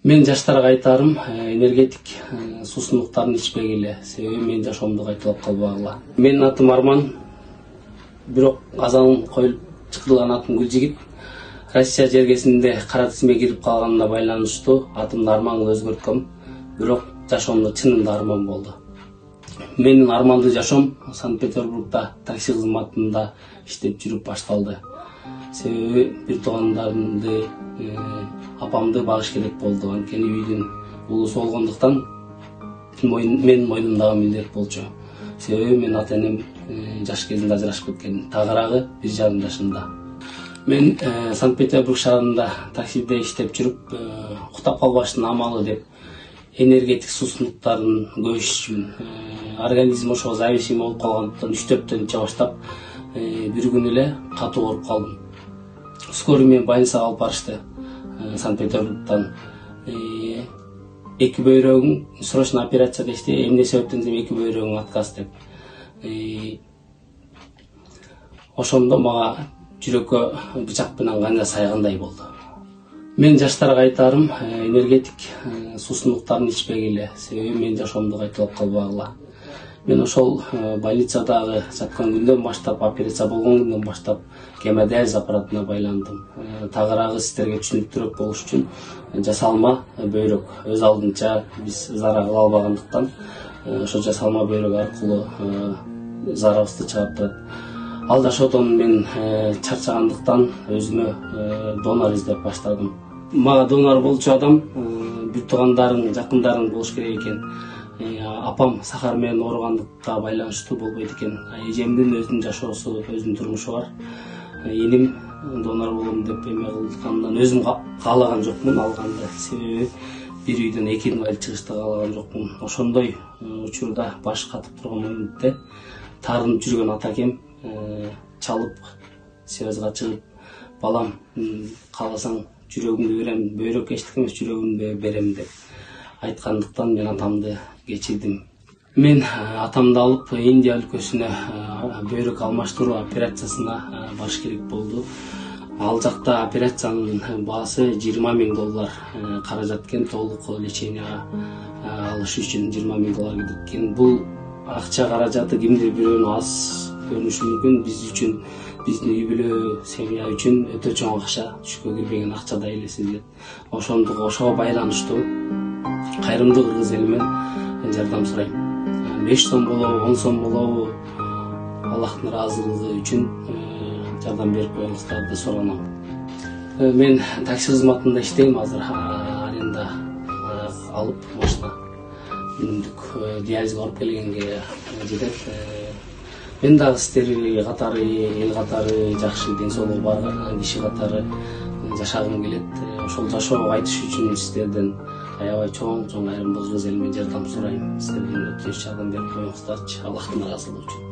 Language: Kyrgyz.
Мен жаштарга айтарым, энергетик суусундуктарын ичпегиле, себеби менин жашоомду кайталап калбагыла. Менин атым Арман, бирок азан коюлуп чыкырылган атым Гүлжигит. Россия жергесинде кара тизимге кирип калганына байланыштуу атымды Арманга өзгөрткөм, бирок жашоомдо чынында арман болду. Менин армандуу жашоом Санкт-Петербургда такси кызматында иштеп жүрүп башталды. Себеби бир туугандарымды, апамды багыш керек болду. Анткени үйдүн улусу болгондуктан менин мойнумдагы милдет болчу. Себеби менин ата энем жаш кезинде ажырашып кеткен. Тагыраагы 1,5 жашында. Мен Санкт-Петербург шаарында таксиде иштеп жүрүп, уктап калбаштын амалы деп энергетик суусундуктарын көбөйүш үчүн организм ошого зависимый болуп калгандыктан 3-4 баштап бир күнү эле катуу ооруп калдым. Скорый мени больницага алып барышты. Санкт-Петербургдан эки бөйрөгүң срочно операция дешти. Эмне себептен десем, эки бөйрөгүң отказ деп. Ошондо мага жүрөккө бычак менен канжа сайгандай болду. Мен жаштарга айтарым, энергетик суусундуктарын ичпегиле, себеби менин жашоомду кайталап калбагыла. Мен ошол больницадагы жаткан күндөн баштап, операция болгон күндөн баштап гемодиализ аппаратына байландым. Тагыраагы сиздерге түшүнүктүүрөөк болуш үчүн жасалма бөйрөк өз алдынча биз зара кыла албагандыктан ошо жасалма бөйрөк аркылуу зарыбызды чыгарып турат. Ал жашоодон мен чарчагандыктан өзүмө донор издеп баштадым. Мага донор болчу адам бир туугандарың, жакындарың болуш керек экен. Апам сахар менен ооругандыкка байланыштуу болбойт экен. Эжемдин өзүнүн жашоосу, өзүнүн турмушу бар. Эним донор болом деп эме кылгандан өзүм каалаган жокмун алганды. Себеби бир үйдөн эки инвалид чыгышты каалаган жокмун. Ошондой учурда баш катып турган моментте таарынып жүргөн атакем чалып связга чыгып, балам кааласаң жүрөгүңдү берем, бөйрөк эчтик эмес жүрөгүмдү берем деп айткандыктан мен атамды кечирдим. Мен атамды алып Индия өлкөсүнө бөйрөк алмаштыруу операциясына барыш керек болду. Ал жакта операциянын баасы $20,000 каражат экен, толук леченияга алыш үчүн $20,000 кеткен. Бул акча каражаты кимдир бирөөнүн аз көрүнүшү мүмкүн, биз үчүн, биздин үй бүлө, семья үчүн өтө чоң акча, түшкө кирбеген акчадай эле сезилет. Ошого байланыштуу кайрымдуу кыргыз эли менен жардам сурайм. 5 сом болобу, 10 сом болобу, Аллахтын ыраазылыгы үчүн жардам берип коюңуздарды суранам. Мен такси кызматында иштейм, азыр аренда алып машина күндүк диализге барып келгенге жетет. Мен дагы сиздер катары, эл катары жакшы ден соолугу бар киши катары жашагым келет. Ошол жашоого кайтыш үчүн сиздерден аябай чоң кайрымдуу кыргыз эли менен жардам сурайм. Сиздерден өтүнүч жардам берип коюңуздарчы, Аллахтын ыраазылыгы үчүн.